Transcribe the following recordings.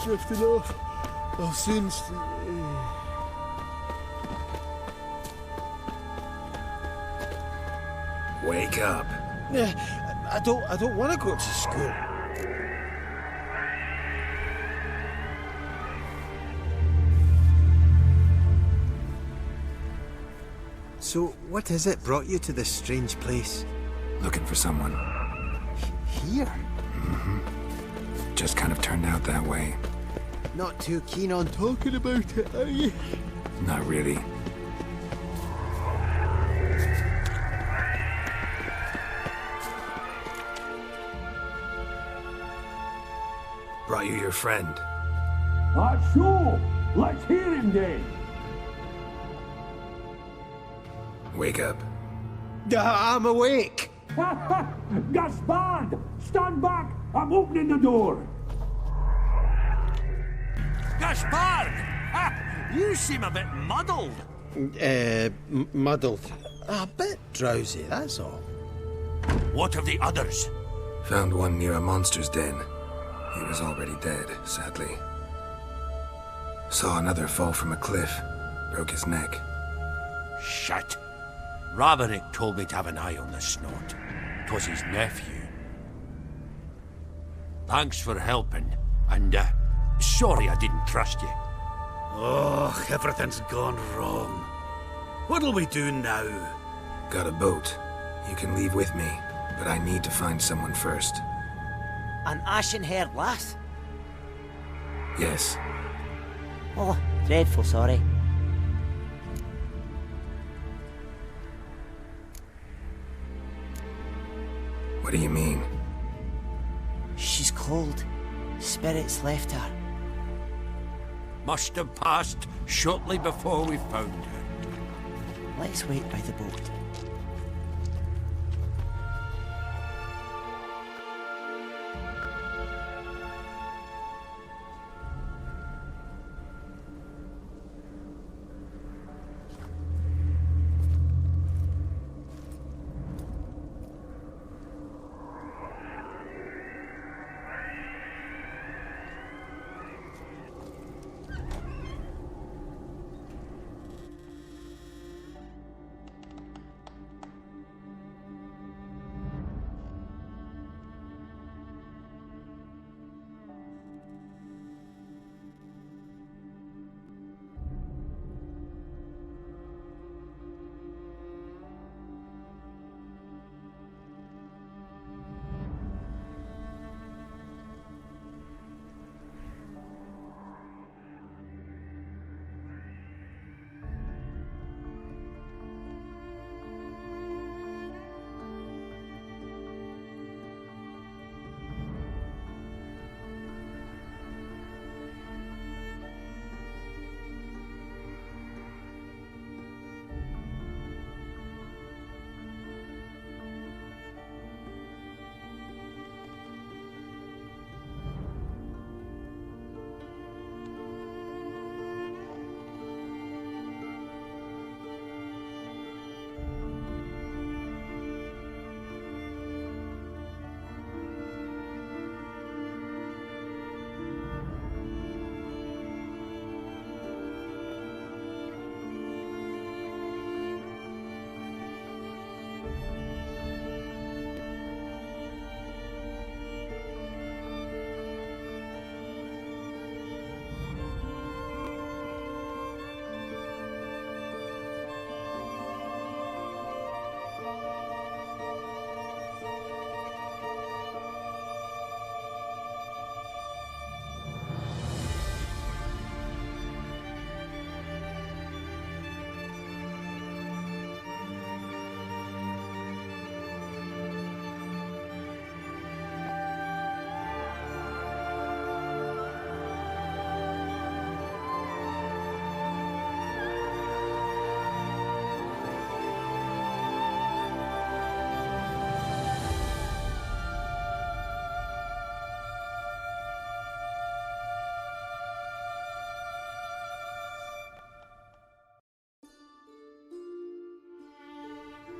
drifting off. I'll soon Wake up. I don't want to go to school. So, what is it brought you to this strange place? Looking for someone. Here? Just kind of turned out that way. Not too keen on talking about it, are you? Not really. Brought you your friend. Sure. Let's hear him then. Wake up. I'm awake! Gaspard! Stand back! I'm opening the door! Gaspard! You seem a bit muddled. Muddled. A bit drowsy, that's all. What of the others? Found one near a monster's den. He was already dead, sadly. Saw another fall from a cliff. Broke his neck. Shit. Raverick told me to have an eye on the snort. 'Twas his nephew. Thanks for helping, and sorry I didn't trust you. Oh, everything's gone wrong. What'll we do now? Got a boat. You can leave with me, but I need to find someone first. An ashen-haired lass? Yes. Oh, dreadful sorry. What do you mean? She's cold. Spirits left her. Must have passed shortly before we found her. Let's wait by the boat.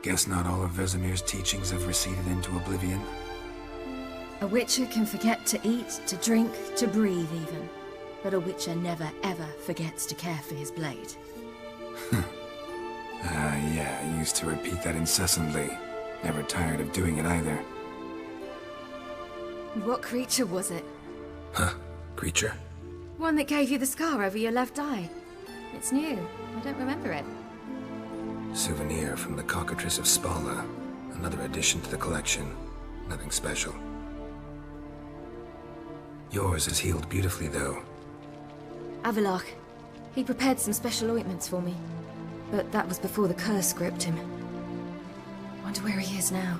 Guess not all of Vesemir's teachings have receded into oblivion. A witcher can forget to eat, to drink, to breathe even. But a witcher never ever forgets to care for his blade. Yeah, I used to repeat that incessantly. Never tired of doing it either. What creature was it? Huh? Creature? One that gave you the scar over your left eye. It's new. I don't remember it. Souvenir from the Cockatrice of Spala. Another addition to the collection. Nothing special. Yours is healed beautifully, though. Avalok. He prepared some special ointments for me. But that was before the curse gripped him. Wonder where he is now.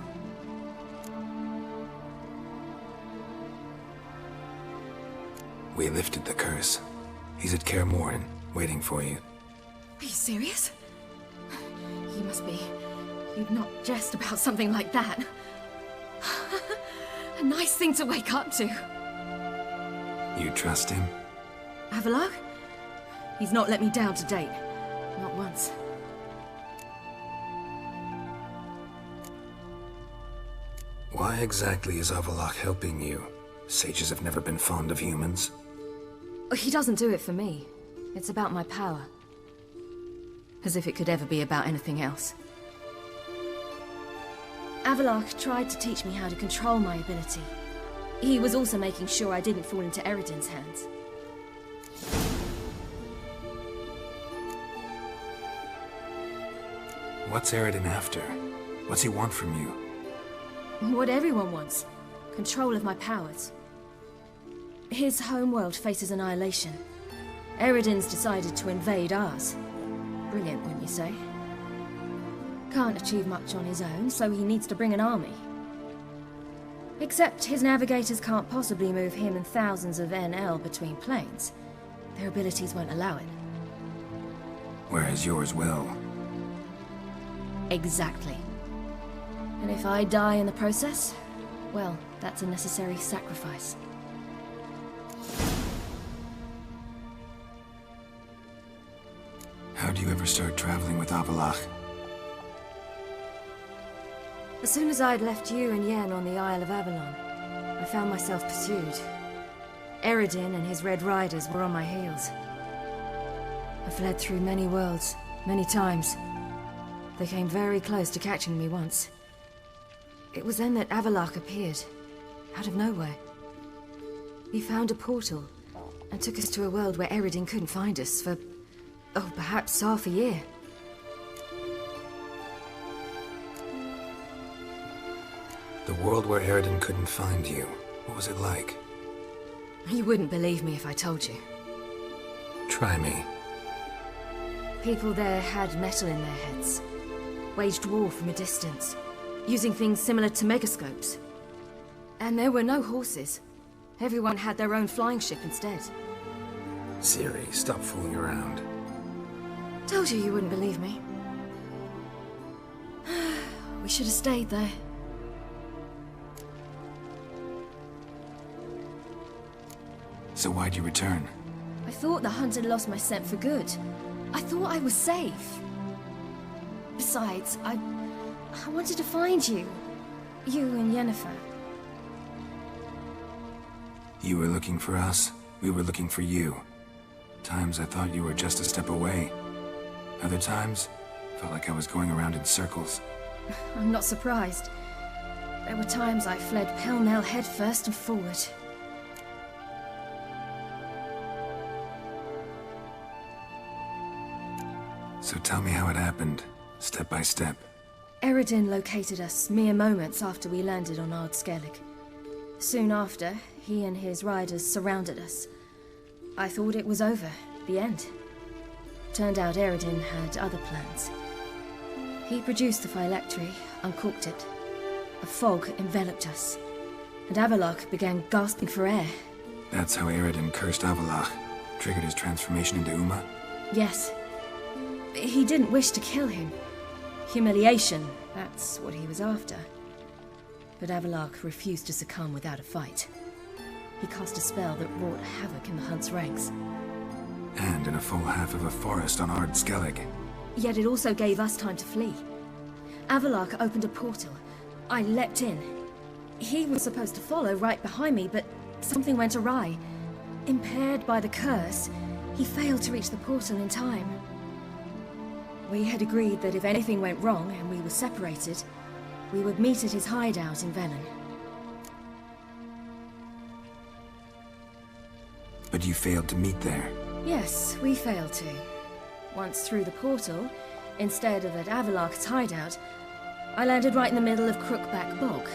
We lifted the curse. He's at Kaer Morhen, waiting for you. Are you serious? You must be. You'd not jest about something like that. A nice thing to wake up to. You trust him? Avalok? He's not let me down to date. Not once. Why exactly is Avalok helping you? Sages have never been fond of humans. He doesn't do it for me. It's about my power. As if it could ever be about anything else. Avalok tried to teach me how to control my ability. He was also making sure I didn't fall into Eridan's hands. What's Eridan after? What's he want from you? What everyone wants. Control of my powers. His homeworld faces annihilation. Eridan's decided to invade ours. Brilliant, wouldn't you say? Can't achieve much on his own, so he needs to bring an army. Except his navigators can't possibly move him and thousands of NL between planes. Their abilities won't allow it. Whereas yours will. Exactly. And if I die in the process, well, that's a necessary sacrifice. How do you ever start traveling with Avalok? As soon as I'd left you and Yen on the Isle of Avalon, I found myself pursued. Eridan and his Red Riders were on my heels. I fled through many worlds, many times. They came very close to catching me once. It was then that Avalok appeared, out of nowhere. He found a portal, and took us to a world where Eridan couldn't find us for, oh, perhaps half a year. The world where Eridan couldn't find you. What was it like? You wouldn't believe me if I told you. Try me. People there had metal in their heads. Waged war from a distance, using things similar to megascopes. And there were no horses. Everyone had their own flying ship instead. Ciri, stop fooling around. Told you wouldn't believe me. We should have stayed there. So why'd you return? I thought the hunt had lost my scent for good. I thought I was safe. Besides, I wanted to find you. You and Yennefer. You were looking for us, we were looking for you. Times I thought you were just a step away. Other times, felt like I was going around in circles. I'm not surprised. There were times I fled pell-mell headfirst and forward. So tell me how it happened, step by step. Eridan located us mere moments after we landed on Ard Skellig. Soon after, he and his riders surrounded us. I thought it was over, the end. Turned out Eridan had other plans. He produced the phylactery, uncorked it. A fog enveloped us, and Avalok began gasping for air. That's how Eridan cursed Avalok, triggered his transformation into Uma? Yes. He didn't wish to kill him. Humiliation, that's what he was after. But Avalok refused to succumb without a fight. He cast a spell that wrought havoc in the hunt's ranks. And in a full half of a forest on Ard Skellig. Yet it also gave us time to flee. Avalok opened a portal. I leapt in. He was supposed to follow right behind me, but something went awry. impaired by the curse, he failed to reach the portal in time. We had agreed that if anything went wrong and we were separated, we would meet at his hideout in Velen. But you failed to meet there. Yes, we failed to. Once through the portal, instead of at Avalok's hideout, I landed right in the middle of Crookback Bog.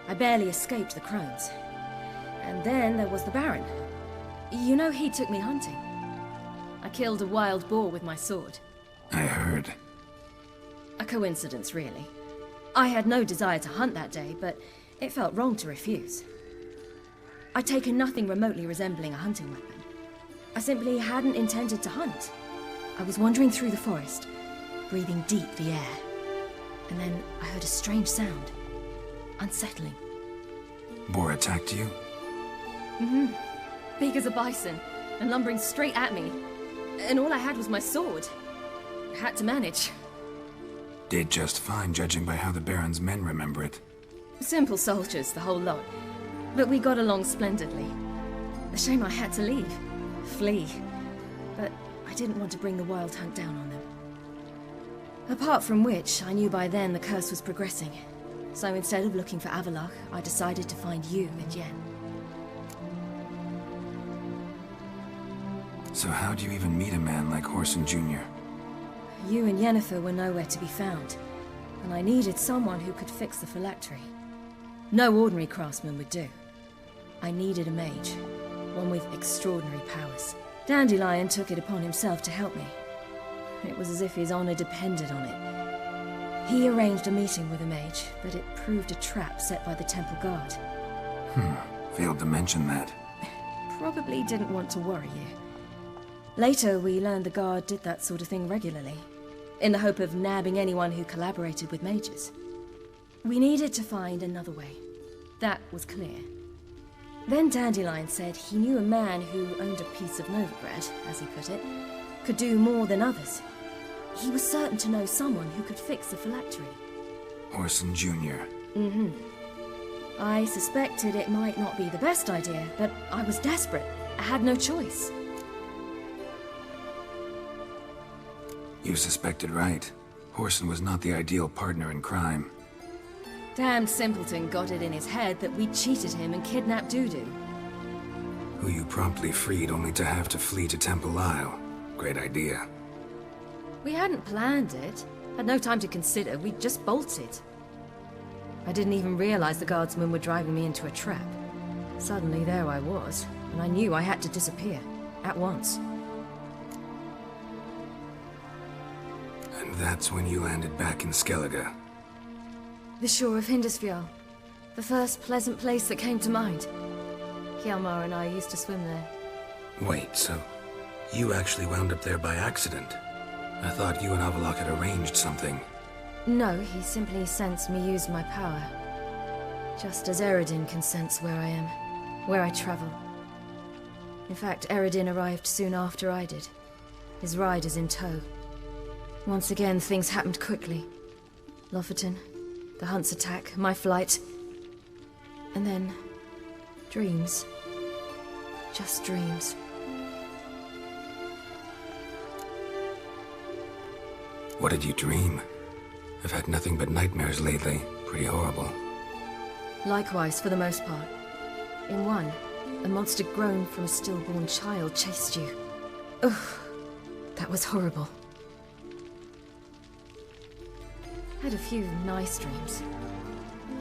I barely escaped the crones. And then there was the Baron. You know, he took me hunting. I killed a wild boar with my sword. I heard. A coincidence, really. I had no desire to hunt that day, but it felt wrong to refuse. I'd taken nothing remotely resembling a hunting weapon. I simply hadn't intended to hunt. I was wandering through the forest, breathing deep the air. And then I heard a strange sound. Unsettling. Boar attacked you? Mm-hmm. Big as a bison, and lumbering straight at me. And all I had was my sword. I had to manage. Did just fine, judging by how the Baron's men remember it. Simple soldiers, the whole lot. But we got along splendidly. A shame I had to leave. Flee. But I didn't want to bring the wild hunt down on them. Apart from which, I knew by then the curse was progressing. So instead of looking for Avalok, I decided to find you and Yen. So how'd you even meet a man like Horson Jr.? You and Yennefer were nowhere to be found, and I needed someone who could fix the phylactery. No ordinary craftsman would do. I needed a mage, one with extraordinary powers. Dandelion took it upon himself to help me. It was as if his honor depended on it. He arranged a meeting with a mage, but it proved a trap set by the temple guard. Failed to mention that. Probably didn't want to worry you. Later, we learned the guard did that sort of thing regularly, in the hope of nabbing anyone who collaborated with mages. We needed to find another way. That was clear. Then Dandelion said he knew a man who owned a piece of Novigrad, as he put it, could do more than others. He was certain to know someone who could fix the phylactery. Horson Jr. Mm-hmm. I suspected it might not be the best idea, but I was desperate. I had no choice. You suspected right. Horson was not the ideal partner in crime. Damned simpleton got it in his head that we cheated him and kidnapped Dudu. Who you promptly freed only to have to flee to Temple Isle. Great idea. We hadn't planned it. Had no time to consider. We just bolted. I didn't even realize the guardsmen were driving me into a trap. Suddenly there I was, and I knew I had to disappear. At once. And that's when you landed back in Skellige. The shore of Hindisfjall. The first pleasant place that came to mind. Hjalmar and I used to swim there. Wait, so you actually wound up there by accident? I thought you and Avalok had arranged something. No, he simply sensed me use my power. Just as Eredin can sense where I am, where I travel. In fact, Eredin arrived soon after I did. His riders in tow. Once again, things happened quickly. Lofoten, the hunt's attack, my flight. And then... dreams. Just dreams. What did you dream? I've had nothing but nightmares lately. Pretty horrible. Likewise, for the most part. In one, a monster grown from a stillborn child chased you. Ugh, that was horrible. Had a few nice dreams.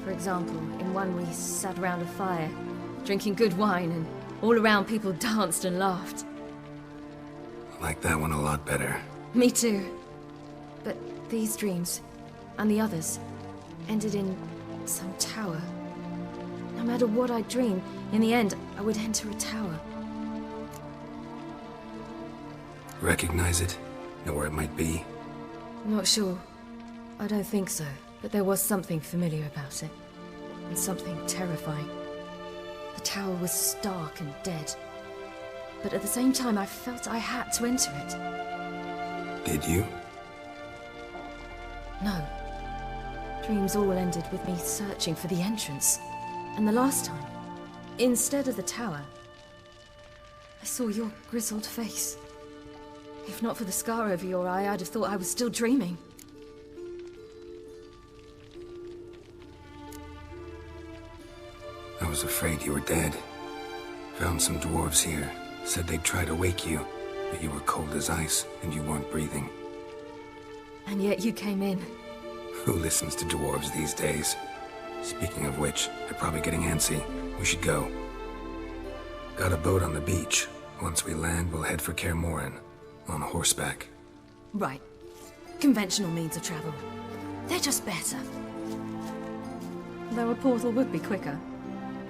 For example, in one we sat around a fire, drinking good wine, and all around people danced and laughed. I like that one a lot better. Me too. But these dreams, and the others, ended in some tower. No matter what I dream, in the end, I would enter a tower. Recognize it? Know where it might be? Not sure. I don't think so, but there was something familiar about it. And something terrifying. The tower was stark and dead. But at the same time, I felt I had to enter it. Did you? No. Dreams all ended with me searching for the entrance. And the last time, instead of the tower, I saw your grizzled face. If not for the scar over your eye, I'd have thought I was still dreaming. I was afraid you were dead. Found some dwarves here. Said they'd try to wake you, but you were cold as ice and you weren't breathing. And yet you came in. Who listens to dwarves these days? Speaking of which, they're probably getting antsy. We should go. Got a boat on the beach. Once we land, we'll head for Kaer Morhen. On horseback. Right. Conventional means of travel. They're just better. Though a portal would be quicker.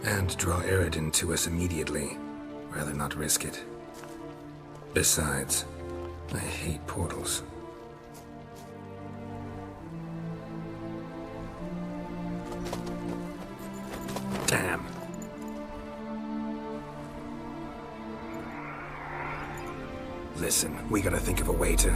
And draw Eredin to us immediately. Rather not risk it. Besides, I hate portals. Damn. Listen, we gotta think of a way to...